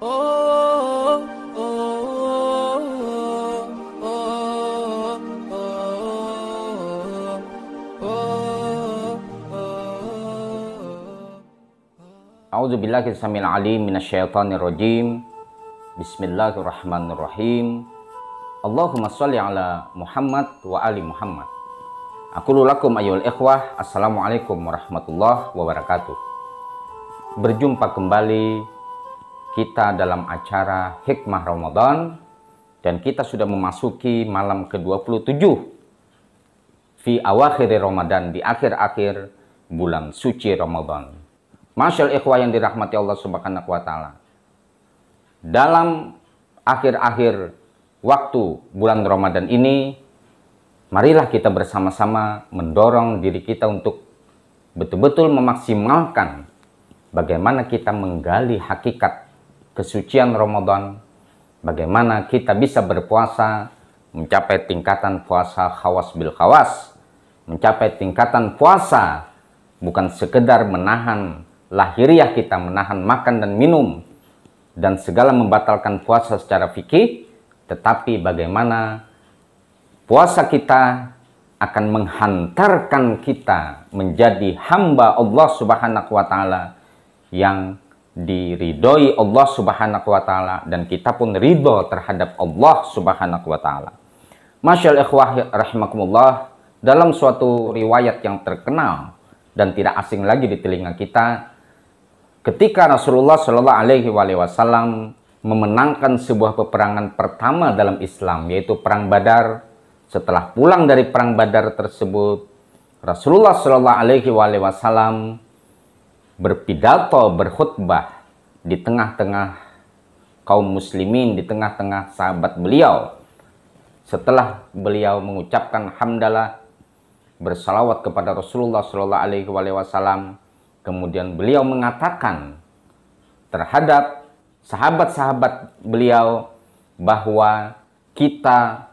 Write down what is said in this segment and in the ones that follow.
A'udzubillahi samil alim minasyaitonir rajim. Bismillahirrahmanirrahim. Allahumma sholli ala Muhammad wa ali Muhammad. Aqulu lakum ayyuhal ikhwah, assalamualaikum warahmatullahi wabarakatuh. Berjumpa kembali kita dalam acara Hikmah Ramadan, dan kita sudah memasuki malam ke-27 fi awakhir Ramadan, di akhir-akhir bulan suci Ramadan. Masyaallah ikhwah yang dirahmati Allah Subhanahu wa taala. Dalam akhir-akhir waktu bulan Ramadan ini, marilah kita bersama-sama mendorong diri kita untuk betul-betul memaksimalkan bagaimana kita menggali hakikat kesucian Ramadan, bagaimana kita bisa berpuasa mencapai tingkatan puasa khawas bil khawas, mencapai tingkatan puasa bukan sekedar menahan lahiriah kita, menahan makan dan minum dan segala membatalkan puasa secara fikih, tetapi bagaimana puasa kita akan menghantarkan kita menjadi hamba Allah Subhanahu wa taala yang diridhoi Allah Subhanahu wa taala, dan kita pun ridho terhadap Allah Subhanahu wa taala. Masyaallah ikhwah rahimakumullah, dalam suatu riwayat yang terkenal dan tidak asing lagi di telinga kita, ketika Rasulullah Shallallahu Alaihi Wasallam memenangkan sebuah peperangan pertama dalam Islam, yaitu Perang Badar. Setelah pulang dari Perang Badar tersebut, Rasulullah Shallallahu Alaihi Wasallam berpidato, berkhutbah di tengah-tengah kaum muslimin, di tengah-tengah sahabat beliau. Setelah beliau mengucapkan hamdalah, bersalawat kepada Rasulullah Shallallahu Alaihi Wasallam, kemudian beliau mengatakan terhadap sahabat-sahabat beliau bahwa kita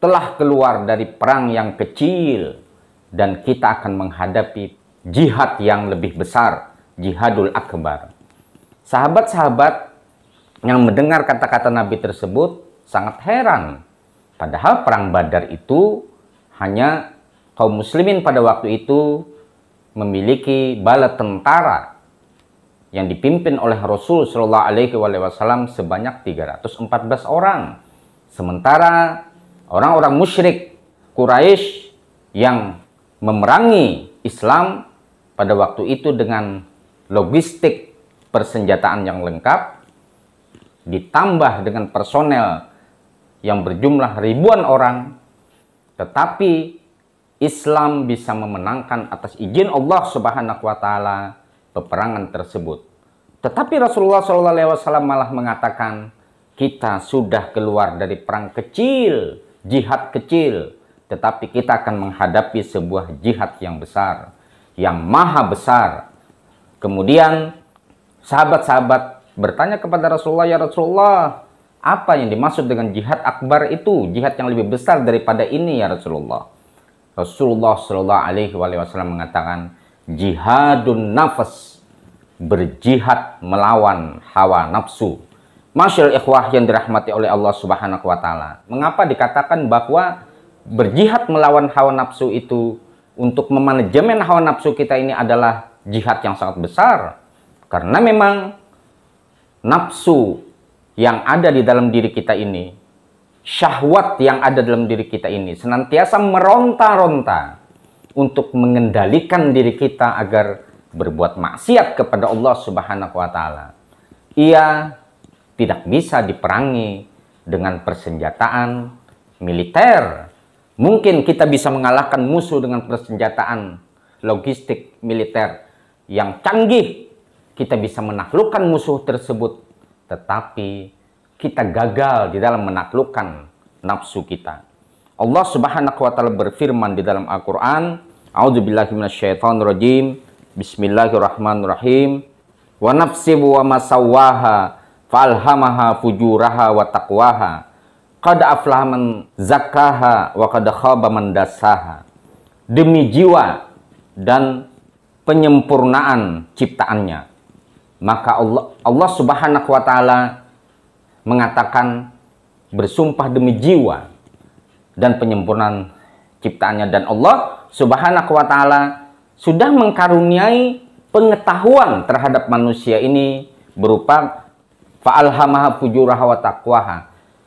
telah keluar dari perang yang kecil dan kita akan menghadapi jihad yang lebih besar, jihadul akbar. Sahabat-sahabat yang mendengar kata-kata Nabi tersebut sangat heran. Padahal perang Badar itu hanya kaum muslimin pada waktu itu memiliki bala tentara yang dipimpin oleh Rasul Shallallahu Alaihi Wasallam sebanyak 314 orang. Sementara orang-orang musyrik Quraisy yang memerangi Islam pada waktu itu dengan logistik persenjataan yang lengkap, ditambah dengan personel yang berjumlah ribuan orang, tetapi Islam bisa memenangkan atas izin Allah Subhanahu wa taala peperangan tersebut. Tetapi Rasulullah SAW malah mengatakan, kita sudah keluar dari perang kecil, jihad kecil, tetapi kita akan menghadapi sebuah jihad yang besar, yang maha besar. Kemudian sahabat-sahabat bertanya kepada Rasulullah, ya Rasulullah, apa yang dimaksud dengan jihad akbar itu? Jihad yang lebih besar daripada ini ya Rasulullah. Rasulullah Shallallahu Alaihi Wasallam mengatakan, jihadun nafas, berjihad melawan hawa nafsu. Masyaallah ikhwah yang dirahmati oleh Allah Subhanahu wa taala. Mengapa dikatakan bahwa berjihad melawan hawa nafsu itu, untuk memanajemen hawa nafsu kita ini adalah jihad yang sangat besar? Karena memang nafsu yang ada di dalam diri kita ini, syahwat yang ada dalam diri kita ini senantiasa meronta-ronta untuk mengendalikan diri kita agar berbuat maksiat kepada Allah Subhanahu wa taala. Ia tidak bisa diperangi dengan persenjataan militer. Mungkin kita bisa mengalahkan musuh dengan persenjataan logistik militer yang canggih. Kita bisa menaklukkan musuh tersebut, tetapi kita gagal di dalam menaklukkan nafsu kita. Allah Subhanahu wa taala berfirman di dalam Al-Qur'an, A'udzubillahi minasyaitonirrajim. Bismillahirrahmanirrahim. Wa nafsi wa ma sawwaha falhamaha fujuraha wa taqwaha. Qad aflaha man zakkaha wa qad khaba man dassaha. Demi jiwa dan penyempurnaan ciptaannya, maka Allah Subhanahu wa taala mengatakan bersumpah demi jiwa dan penyempurnaan ciptaannya, dan Allah Subhanahu wa Ta'ala sudah mengkaruniai pengetahuan terhadap manusia ini berupa fa'alhamaha fujuraha wa taqwaha,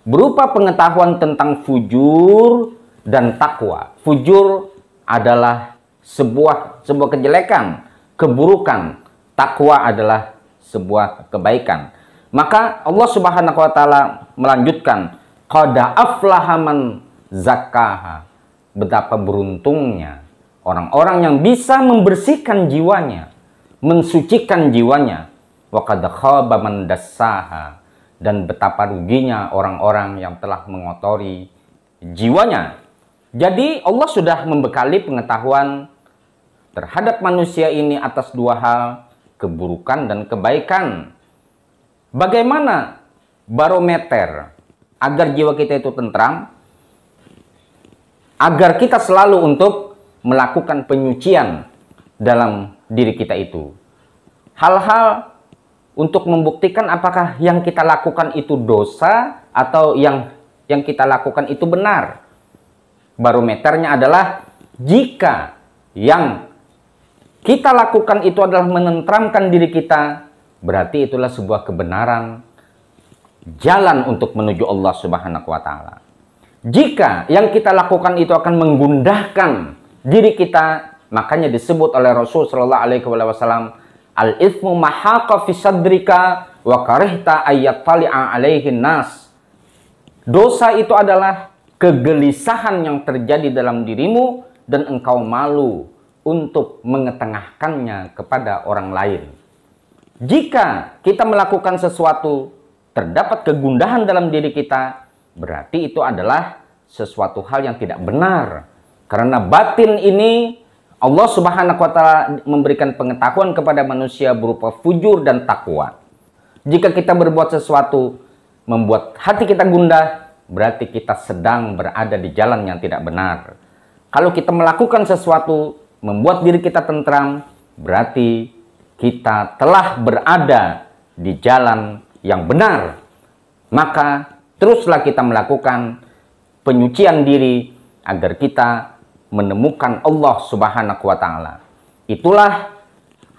berupa pengetahuan tentang fujur dan takwa. Fujur adalah sebuah kejelekan, keburukan. Takwa adalah sebuah kebaikan. Maka Allah Subhanahu wa Ta'ala melanjutkan, qad aflaha man zakkaha. Betapa beruntungnya orang-orang yang bisa membersihkan jiwanya, mensucikan jiwanya. Wa qad khaba man dassaha. Dan betapa ruginya orang-orang yang telah mengotori jiwanya. Jadi Allah sudah membekali pengetahuan terhadap manusia ini atas dua hal, keburukan dan kebaikan. Bagaimana barometer agar jiwa kita itu tentram, agar kita selalu untuk melakukan penyucian dalam diri kita itu? Hal-hal untuk membuktikan apakah yang kita lakukan itu dosa atau yang kita lakukan itu benar. Barometernya adalah jika yang kita lakukan itu adalah menenteramkan diri kita, berarti itulah sebuah kebenaran, jalan untuk menuju Allah Subhanahu wa Ta'ala. Jika yang kita lakukan itu akan menggundahkan diri kita, makanya disebut oleh Rasul Shallallahu Alaihi Wasallam, al-ithmu mahaqa fi sadrika wa karihta ayat tali'a alaihin nas. Dosa itu adalah kegelisahan yang terjadi dalam dirimu dan engkau malu untuk mengetengahkannya kepada orang lain. Jika kita melakukan sesuatu, terdapat kegundahan dalam diri kita, berarti itu adalah sesuatu hal yang tidak benar. Karena batin ini Allah Subhanahu wa Ta'ala memberikan pengetahuan kepada manusia berupa fujur dan takwa. Jika kita berbuat sesuatu membuat hati kita gundah, berarti kita sedang berada di jalan yang tidak benar. Kalau kita melakukan sesuatu membuat diri kita tentram, berarti kita telah berada di jalan yang benar. Maka teruslah kita melakukan penyucian diri agar kita menemukan Allah Subhanahu wa Ta'ala. Itulah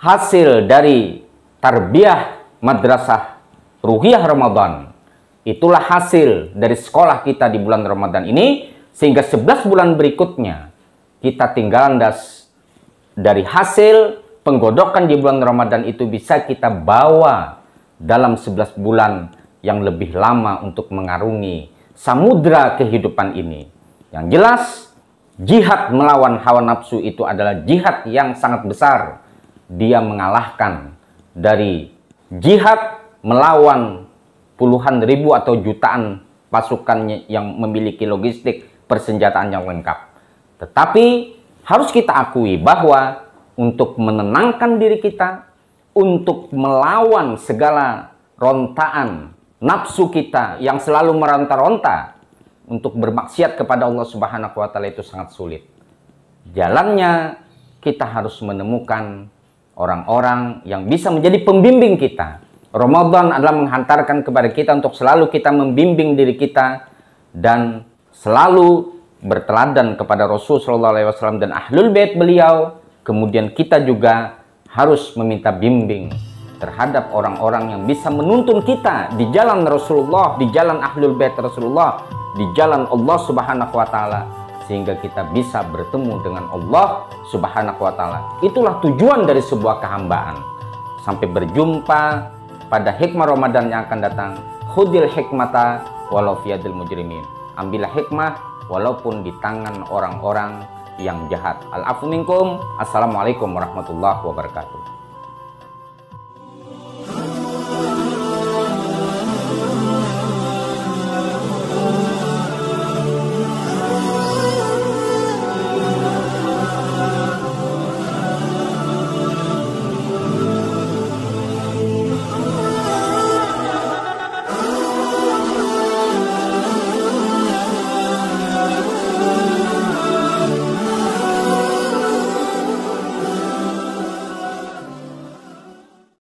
hasil dari tarbiyah madrasah Ruhiyah Ramadan. Itulah hasil dari sekolah kita di bulan Ramadan ini, sehingga 11 bulan berikutnya kita tinggal dari hasil penggodokan di bulan Ramadan itu bisa kita bawa dalam 11 bulan yang lebih lama untuk mengarungi samudra kehidupan ini. Yang jelas, jihad melawan hawa nafsu itu adalah jihad yang sangat besar. Dia mengalahkan dari jihad melawan puluhan ribu atau jutaan pasukan yang memiliki logistik persenjataan yang lengkap. Tetapi harus kita akui bahwa untuk menenangkan diri kita, untuk melawan segala rontaan nafsu kita yang selalu meronta-ronta untuk bermaksiat kepada Allah Subhanahu wa Ta'ala itu sangat sulit. Jalannya kita harus menemukan orang-orang yang bisa menjadi pembimbing kita. Ramadan adalah menghantarkan kepada kita untuk selalu kita membimbing diri kita dan selalu berteladan kepada Rasul Shallallahu Alaihi Wasallam dan Ahlul Bait beliau. Kemudian kita juga harus meminta bimbing terhadap orang-orang yang bisa menuntun kita di jalan Rasulullah, di jalan Ahlul Bait Rasulullah, di jalan Allah Subhanahu wa Ta'ala, sehingga kita bisa bertemu dengan Allah Subhanahu wa Ta'ala. Itulah tujuan dari sebuah kehambaan. Sampai berjumpa pada hikmah Ramadan yang akan datang. Khudil hikmata walau fiyadil mujrimin. Ambillah hikmah walaupun di tangan orang-orang yang jahat. Al-afu minkum. Assalamualaikum warahmatullahi wabarakatuh.